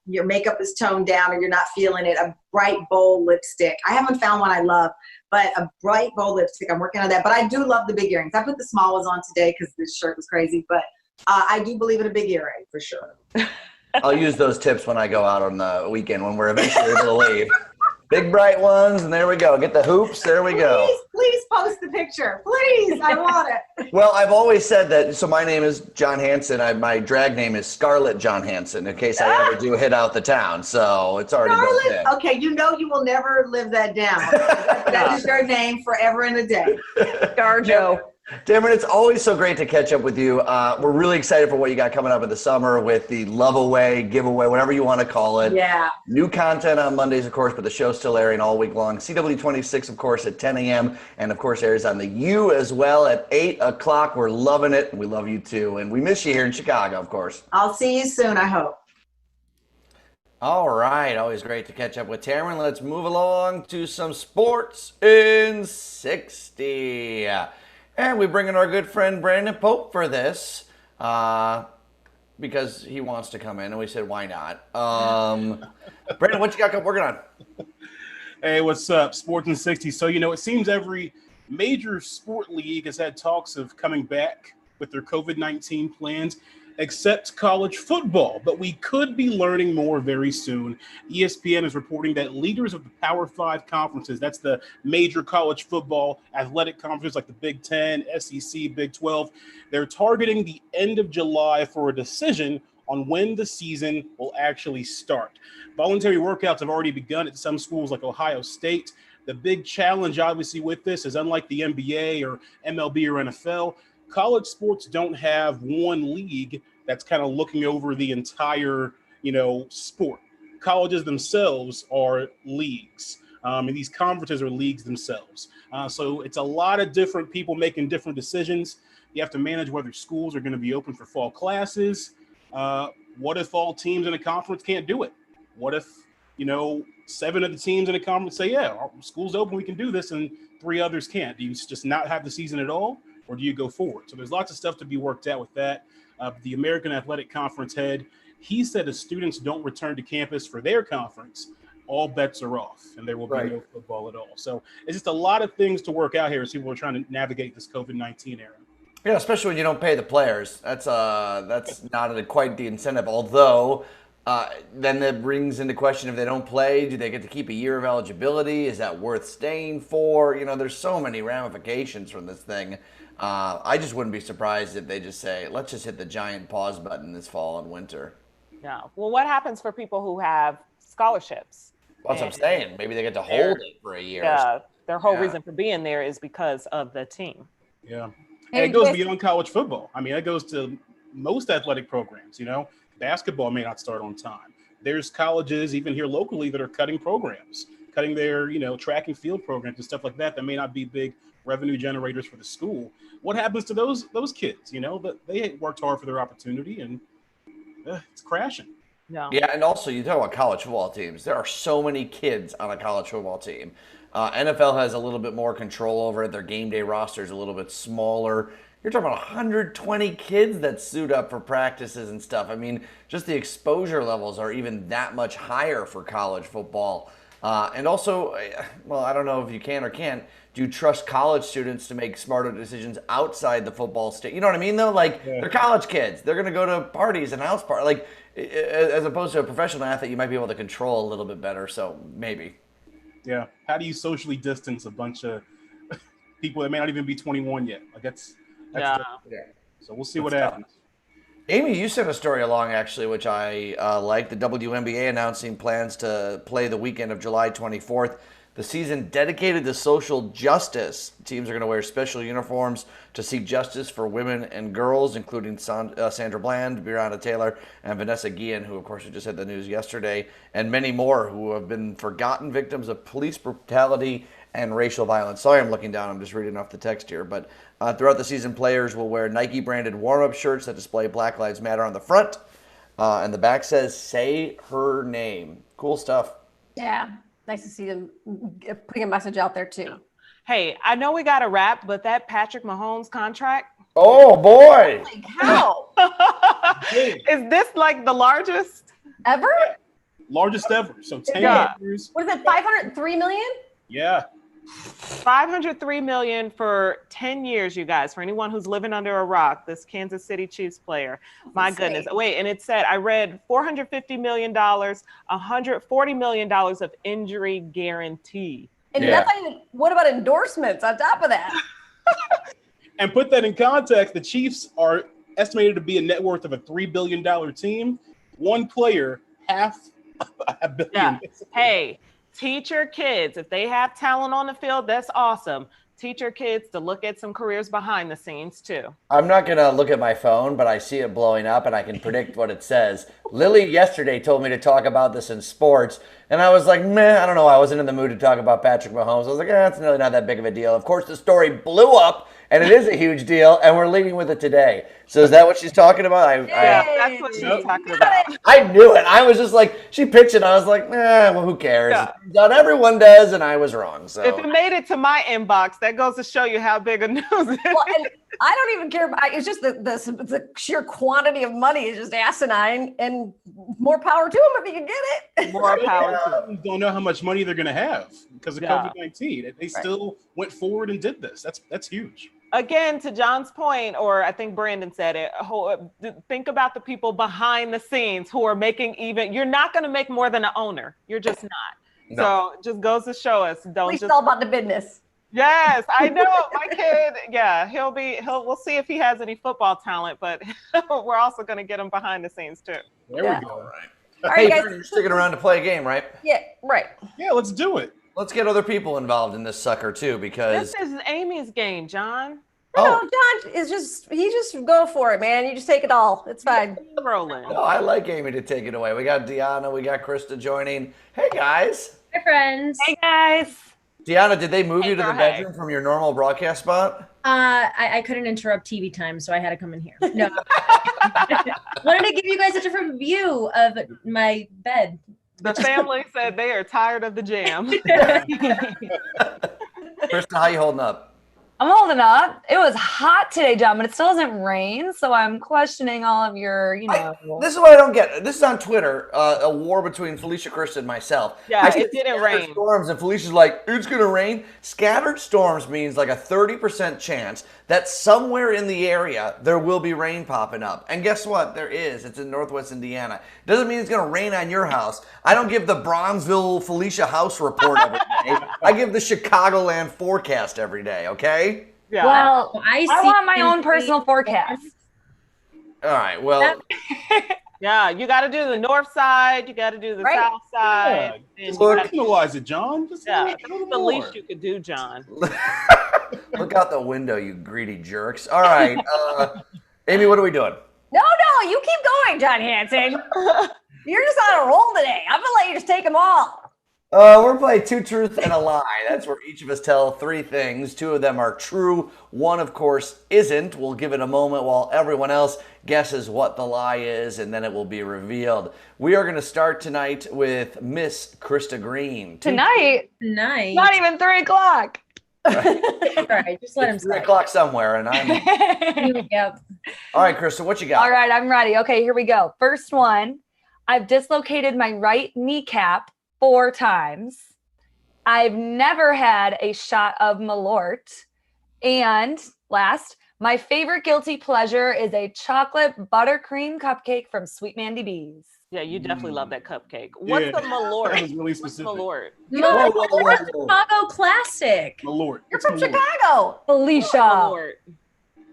your makeup is toned down or you're not feeling it, a bright, bold lipstick. I haven't found one I love, but a bright, bold lipstick. I'm working on that. But I do love the big earrings. I put the small ones on today because this shirt was crazy. But I do believe in a big earring for sure. I'll use those tips when I go out on the weekend when we're eventually able to leave. Big bright ones, and there we go. Get the hoops, there we go. Please post the picture. Please, I want it. Well, I've always said that, so my name is John Hanson. My drag name is Scarlett John Hanson, in case I ever do hit out the town. So it's already built in. Okay, you know you will never live that down. That is your name forever and a day. Scarjo. Dameron, it's always so great to catch up with you. We're really excited for what you got coming up in the summer with the Love Away, giveaway, whatever you want to call it. Yeah. New content on Mondays, of course, but the show's still airing all week long. CW26, of course, at 10 a.m. and, of course, airs on the U as well at 8 o'clock. We're loving it, and we love you, too. And we miss you here in Chicago, of course. I'll see you soon, I hope. All right. Always great to catch up with Dameron. Let's move along to some sports in 60. And we bring in our good friend Brandon Pope for this because he wants to come in, and we said, why not? Brandon, what you got working on? Hey, what's up? Sports in 60. So, you know, it seems every major sport league has had talks of coming back with their COVID-19 plans, except college football. But we could be learning more very soon. ESPN is reporting that leaders of the Power 5 conferences, that's the major college football athletic conferences like the Big 10, SEC, Big 12, they're targeting the end of July for a decision on when the season will actually start. Voluntary workouts have already begun at some schools like Ohio State. The big challenge, obviously, with this is unlike the NBA or MLB or NFL, college sports don't have one league that's kind of looking over the entire, you know, sport. Colleges themselves are leagues, and these conferences are leagues themselves. So it's a lot of different people making different decisions. You have to manage whether schools are going to be open for fall classes. What if all teams in a conference can't do it? What if, you know, 7 of the teams in a conference say, yeah, our school's open, we can do this, and 3 others can't? Do you just not have the season at all? Or do you go forward? So there's lots of stuff to be worked out with that. The American Athletic Conference head, he said if students don't return to campus for their conference, all bets are off and there will be no football at all. So it's just a lot of things to work out here as people are trying to navigate this COVID-19 era. Yeah, especially when you don't pay the players. That's not quite the incentive. Although, then that brings into question if they don't play, do they get to keep a year of eligibility? Is that worth staying for? You know, there's so many ramifications from this thing. I just wouldn't be surprised if they just say, let's just hit the giant pause button this fall and winter. Yeah. Well, what happens for people who have scholarships? That's what I'm saying. Maybe they get to hold it for a year. Yeah. Their whole reason for being there is because of the team. Yeah. And it goes beyond college football. I mean, it goes to most athletic programs, you know. Basketball may not start on time. There's colleges, even here locally, that are cutting programs, cutting their, you know, track and field programs and stuff like that may not be big revenue generators for the school. What happens to those kids? You know, that they worked hard for their opportunity and it's crashing. Yeah. Yeah, and also you talk about college football teams. There are so many kids on a college football team. NFL has a little bit more control over it. Their game day roster is a little bit smaller. You're talking about 120 kids that suit up for practices and stuff. I mean, just the exposure levels are even that much higher for college football. And also, well, I don't know if you can or can't. Do do you trust college students to make smarter decisions outside the football state? You know what I mean, though? Like, they're college kids. They're going to go to parties and house parties. Like, as opposed to a professional athlete, you might be able to control a little bit better. So maybe. Yeah. How do you socially distance a bunch of people that may not even be 21 yet? Like, that's Yeah. So we'll see what happens. Amy, you sent a story along, actually, which I like. The WNBA announcing plans to play the weekend of July 24th. The season dedicated to social justice. Teams are going to wear special uniforms to seek justice for women and girls, including Sandra Bland, Breonna Taylor, and Vanessa Guillen, who, of course, we just had the news yesterday, and many more who have been forgotten victims of police brutality and racial violence. Sorry, I'm looking down. I'm just reading off the text here. But throughout the season, players will wear Nike-branded warm-up shirts that display Black Lives Matter on the front. And the back says, "Say her name." Cool stuff. Yeah. Nice to see them putting a message out there too. Hey, I know we got to wrap, but that Patrick Mahomes contract. Oh, boy. Like, how? Is this like the largest? Ever? Largest ever. So 10 years. What is it, 503 million? Yeah. 503 million for 10 years, you guys, for anyone who's living under a rock, this Kansas City Chiefs player. My goodness. Wait, and it said, I read $450 million, $140 million of injury guarantee. And that's not even, what about endorsements on top of that? And put that in context, the Chiefs are estimated to be a net worth of a $3 billion team. One player, half a billion. Yeah. Hey, teach your kids, if they have talent on the field, that's awesome. Teach your kids to look at some careers behind the scenes too. I'm not going to look at my phone, but I see it blowing up and I can predict what it says. Lily yesterday told me to talk about this in sports, and I was like, meh, I don't know. I wasn't in the mood to talk about Patrick Mahomes. I was like, it's really not that big of a deal. Of course, the story blew up, and it is a huge deal, and we're leading with it today. So is that what she's talking about? That's what she's talking about. I knew it. I was just like, she pitched it. I was like, well, who cares? Yeah. Not everyone does, and I was wrong. So if it made it to my inbox, that goes to show you how big a news it is. Well, and I don't even care. It's just the sheer quantity of money is just asinine, and more power to them if you can get it. More power to them. People don't know how much money they're going to have because of COVID-19. They still went forward and did this. That's huge. Again, to John's point, or I think Brandon said it, think about the people behind the scenes who are making you're not going to make more than an owner. You're just not. No. So it just goes to show us. It's all about the business. Yes, I know. My kid, we'll see if he has any football talent, but we're also going to get him behind the snes too. There we go. All right. All Hey, right, guys. you're sticking around to play a game, right? Yeah, right. Yeah, let's do it. Let's get other people involved in this sucker too, because This is Amy's game, John. No, John is he just go for it, man. You just take it all. It's fine. Rolling. no, I like Amy to take it away. We got Deanna, we got Krista joining. Hey guys. Hi, friends. Hey guys. Deanna, did they move you to the go ahead. bedroom from your normal broadcast spot? I couldn't interrupt TV time, so I had to come in here. No. Wanted to give you guys a different view of my bed. The family said they are tired of the jam. Krista, how you holding up? I'm holding up. It was hot today, John, but it still doesn't rain, so I'm questioning all of your, This is what I don't get. This is on Twitter, a war between Felicia, Krista, and myself. Yeah, I said it didn't scattered rain. Storms, and Felicia's like, it's going to rain. Scattered storms means like a 30% chance that somewhere in the area there will be rain popping up. And guess what? There is. It's in Northwest Indiana. Doesn't mean it's going to rain on your house. I don't give the Bronzeville Felicia house report every day. I give the Chicagoland forecast every day, okay? Yeah. well, I I see want my own personal forecast. All right, well, Yeah, you got to do the north side. You got to do the south side. Yeah, and just you gotta- criminalize it, John. Just yeah, a that's little the more. least you could do, John. look out the window, you greedy jerks. All right, Amy, what are we doing? No, you keep going, John Hansen. You're just on a roll today. I'm gonna let you just take them all. We're playing Two Truths and a Lie. That's where each of us tell three things. Two of them are true. One, of course, isn't. We'll give it a moment while everyone else guesses what the lie is, and then it will be revealed. We are going to start tonight with Miss Krista Green. Tonight, Nice. not even 3 o'clock. All right, just let him It's 3 start. o'clock somewhere, and I'm... Yep. All right, Krista, what you got? All right, I'm ready. Okay, here we go. First one, I've dislocated my right kneecap 4 times. I've never had a shot of Malort. And last, my favorite guilty pleasure is a chocolate buttercream cupcake from Sweet Mandy B's. Yeah, you definitely love that cupcake. What's the Malort? That was really What's specific. Malort? No, Whoa, whoa, whoa, it's a whoa. Chicago classic. Malort. You're It's from Malort. Chicago. Felicia. Malort.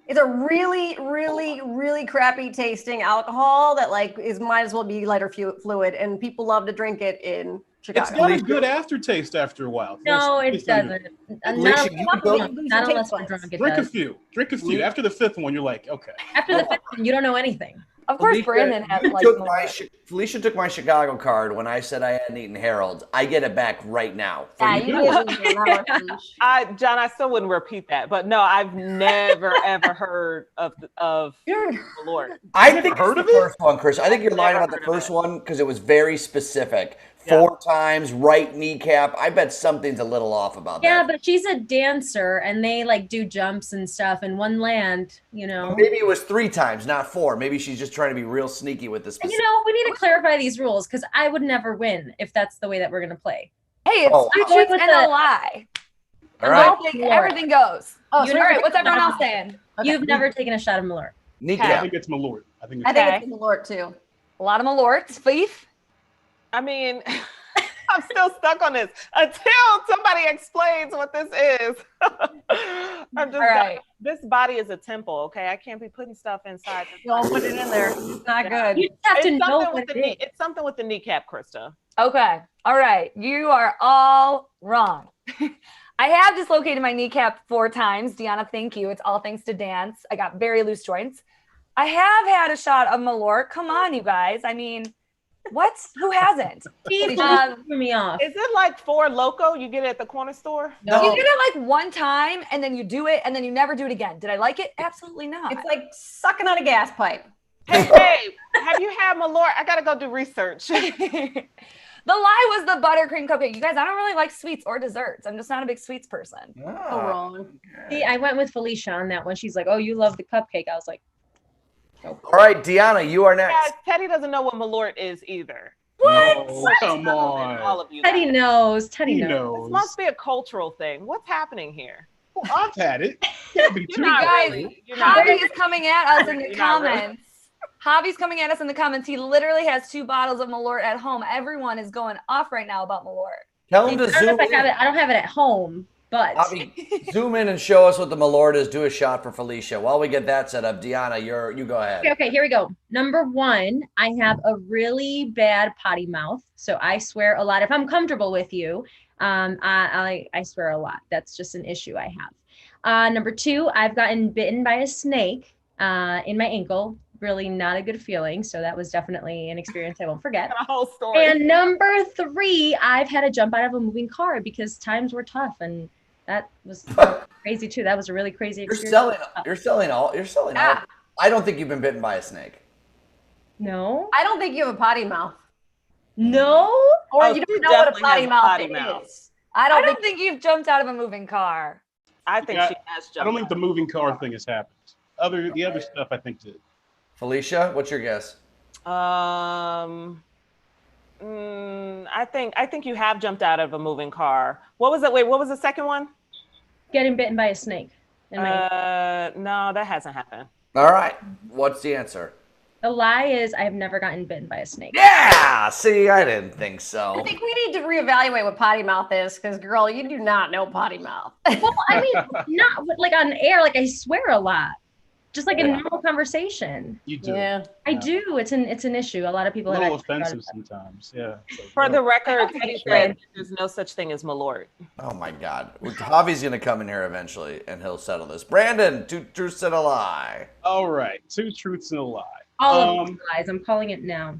It's a really, really, really crappy tasting alcohol that like might as well be lighter fluid, and people love to drink it in It's Chicago. got a good aftertaste after a while. No, It's it doesn't. Felicia, you can go- Not unless we're drunk. It Drink a does. few. Drink a few. After the fifth one, you're like, okay. After the fifth one, you don't know anything. Of course, Felicia, Brandon has you like took Malort. Felicia took my Chicago card when I said I hadn't eaten Harold's. I get it back right now. For Yeah, you. John, I still wouldn't repeat that, but no, I've never ever heard of Malort. I think heard it's of the it? first one, Chris. I think you're lying Never about the heard of first it. one because it was very specific. 4 times, right kneecap. I bet something's a little off about Yeah, that. but she's a dancer and they like do jumps and stuff in one land, you know. Maybe it was 3 times, not 4. Maybe she's just trying to be real sneaky with this. And, you know, we need to clarify these rules because I would never win if that's the way that we're going to play. Hey, it's Oh, two I'm going truths with and a the- lie. All right, Everything goes. Oh, You so All never right, what's taken a everyone shot else saying? Okay. You've never taken a shot of Malort. I kneecap. think it's Malort. I think I it's think it's Malort too. A lot of Malorts. Beef. I mean, I'm still stuck on this until somebody explains what this is. I'm just All right. this body is a temple, okay? I can't be putting stuff inside. this Don't body. put it in there. It's not good. You just have to It's know something what with it the is. it's something with the kneecap, Krista. Okay. All right. You are all wrong. I have dislocated my kneecap 4 times. Deanna, thank you. It's all thanks to dance. I got very loose joints. I have had a shot of Malort. Come on, you guys. I mean, what? Who hasn't? Steve, Um, threw me off. Is it like Four Loco? You get it at the corner store? No. You did it like one time and then you do it and then you never do it again. Did I like it? Absolutely not. It's like sucking on a gas pipe. Hey, babe, have you had Malort? I gotta go do research. The lie was the buttercream cupcake. You guys, I don't really like sweets or desserts. I'm just not a big sweets person. So wrong. See, I went with Felicia on that one. She's like, "Oh, you love the cupcake." I was like, All right, Deanna, you are Guys, next. Teddy doesn't know what Malort is either. What? Come All on. of you. "Teddy guys. knows. Teddy He knows." knows. This must be a cultural thing. What's happening here? Well, I've had it. Can't be too You're not guys, really. You're not Javi really. is coming at us in the You're not really. comments. Javi's coming at us in the comments. He literally has 2 bottles of Malort at home. Everyone is going off right now about Malort. Tell him to I don't know zoom if I have in. it. I don't have it at home, but Bobby, zoom in and show us what the Malort is. Do a shot for Felicia. While we get that set up, Deanna, you go ahead. okay, here we go. Number 1, I have a really bad potty mouth, so I swear a lot. If I'm comfortable with you, I swear a lot. That's just an issue I have. Number 2, I've gotten bitten by a snake in my ankle. Really not a good feeling. So that was definitely an experience I won't forget. The whole story. And number 3, I've had to jump out of a moving car because times were tough, and that was crazy too. That was a really crazy You're experience. selling all. I don't think you've been bitten by a snake. No, I don't think you have a potty mouth. no. Or Oh, you she don't know what a definitely potty has a mouth potty is. mouth. I I don't, don't think you've jumped out of a moving car. I think Yeah, she has jumped. I don't think the out. moving car thing has happened. The other stuff I think did. Felicia, what's your guess? I think you have jumped out of a moving car. What was it? Wait, what was the second one? Getting bitten by a snake. In my No, that hasn't happened. All right. What's the answer? The lie is I have never gotten bitten by a snake. Yeah. See, I didn't think I so. think we need to reevaluate what potty mouth is because, girl, you do not know potty mouth. Well, I mean, not like on air. Like I swear a lot, just like in normal conversation. You do. Yeah. I do. It's an issue. A lot of A people little have actually brought it offensive up. sometimes. Yeah. So, For the record, Okay, Teddy sure. said there's no such thing as Malort. Oh my God. Javi's gonna come in here eventually, and he'll settle this. Brandon, 2 truths and a lie. all right. 2 truths and a lie. All of these lies. I'm calling it now.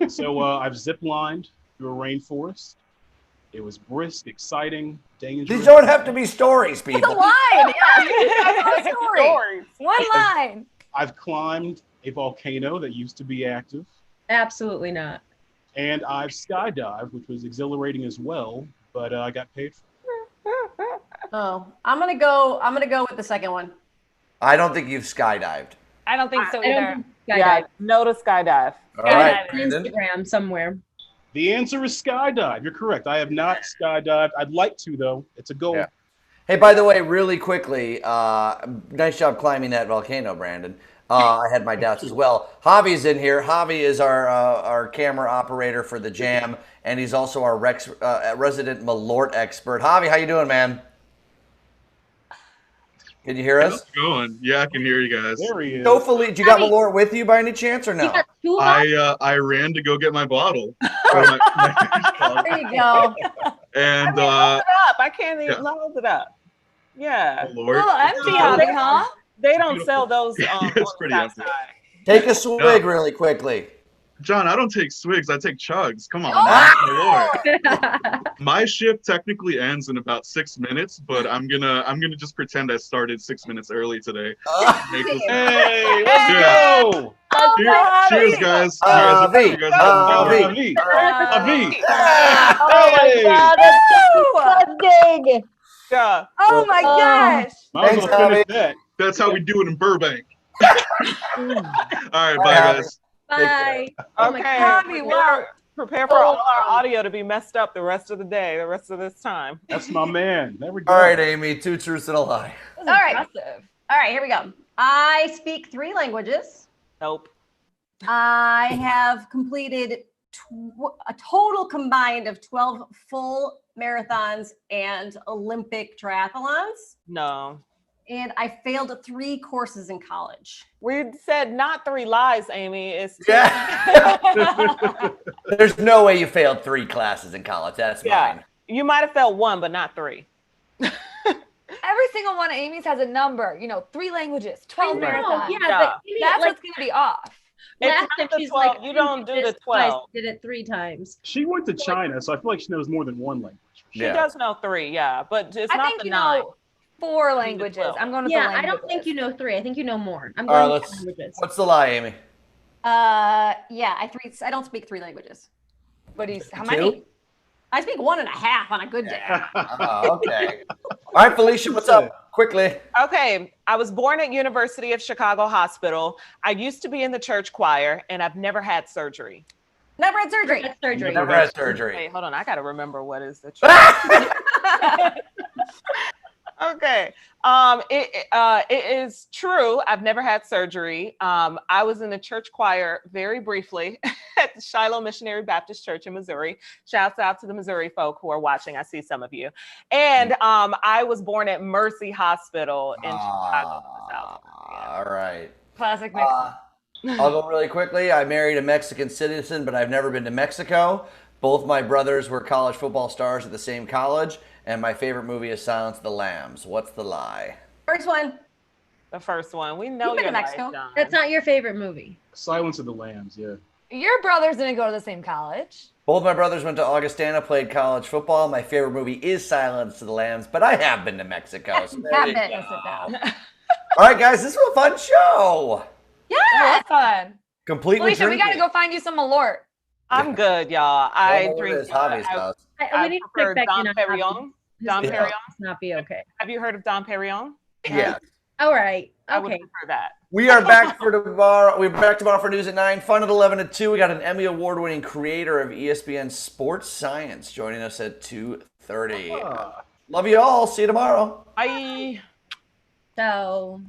So I've zip lined through a rainforest. It was brisk, exciting, dangerous. These don't have to be stories, It's a people. line. Yeah. It's a story. One line. I've climbed a volcano that used to be active, Absolutely not. and I've skydived, which was exhilarating as well, but I got paid for it. Oh, I'm gonna go with the second one. I don't think you've skydived. I don't think so I don't either. think Yeah, skydive. no to skydive. All right, On Brandon. Instagram somewhere. The answer is skydive. You're correct. I have not skydived. I'd like to, though. It's a goal. Yeah. Hey, by the way, really quickly, nice job climbing that volcano, Brandon. I had my doubts as well. Javi's in here. Javi is our camera operator for the Jam, and he's also our resident Malort expert. Javi, how you doing, man? Can you hear us? How's it going? Yeah, I can hear you guys. There he is. Hopefully, do you got Malort with you by any chance or no? I ran to go get my bottle. There you go. And load it up. I can't even load it up. Yeah. Lord. Oh, empty, Javi, huh? They don't sell those. It's pretty empty. Take a swig really quickly. John, I don't take swigs. I take chugs. Come on. Oh! My Lord. My shift technically ends in about 6 minutes, but I'm gonna just pretend I started 6 minutes early today. Hey, let's go. Cheers, guys. Oh my God, that's so big. Yeah. Oh my gosh. Might as well finish that. That's how we do it in Burbank. All right, bye, guys. Bye. Okay. Javi, Prepare for all our audio to be messed up the rest of the day, the rest of this time. That's my man. There we go. All right, Amy, 2 truths and a lie. All right. All right, here we go. I speak 3 languages. Nope. I have completed a total combined of 12 full marathons and Olympic triathlons. No. And I failed 3 courses in college. We said not 3 lies, Amy. It's There's no way you failed 3 classes in college. That's mine. You might have failed 1, but not 3. Every single one of Amy's has a number. 3 languages, 12 marathons. Yeah, but Amy, that's like, what's going to be off. last time she's like, you don't do the 12. Did it 3 times. She went to China, so I feel like she knows more than 1 language. She does know 3, but it's I not think the you 9. know 4 languages. I'm going with the languages. I don't think you know 3. I think you know more. I'm All going right, with languages. what's the lie, Amy? I don't speak 3 languages. But how 2? many? I speak 1.5 on a good day. Okay. All right, Felicia, what's up? Quickly. Okay. I was born at University of Chicago Hospital. I used to be in the church choir, and I've never had surgery. Never had surgery. Never had surgery. Wait, hold on. I got to remember what is the truth. Okay. It is true. I've never had surgery. I was in the church choir very briefly at the Shiloh Missionary Baptist Church in Missouri. Shouts out to the Missouri folk who are watching. I see some of you. And I was born at Mercy Hospital in Chicago. All right. Classic Mexican. I'll go really quickly. I married a Mexican citizen, but I've never been to Mexico. Both my brothers were college football stars at the same college. And my favorite movie is Silence of the Lambs. What's the lie? First one. The first one. We know You've been you're to Mexico. John. That's not your favorite movie. Silence of the Lambs, yeah. Your brothers didn't go to the same college. Both my brothers went to Augustana, played college football. My favorite movie is Silence of the Lambs, but I have been to Mexico. So there you go. All right, guys, this was a fun show. Yeah. That's fun. Complete with Felicia, we got to drinking. go find you some Malort. I'm good, y'all. I drink. Javi's house. We need to prefer check back Dom in on Perignon. Dom Perignon. Not be okay. Have you heard of Dom Perignon? Yeah. All right. I would Okay. prefer that. We are back for tomorrow. We're back tomorrow for news at 9. Fun at 11 to 2. We got an Emmy Award-winning creator of ESPN Sports Science joining us at 2:30. Love you all. See you tomorrow. Bye. So.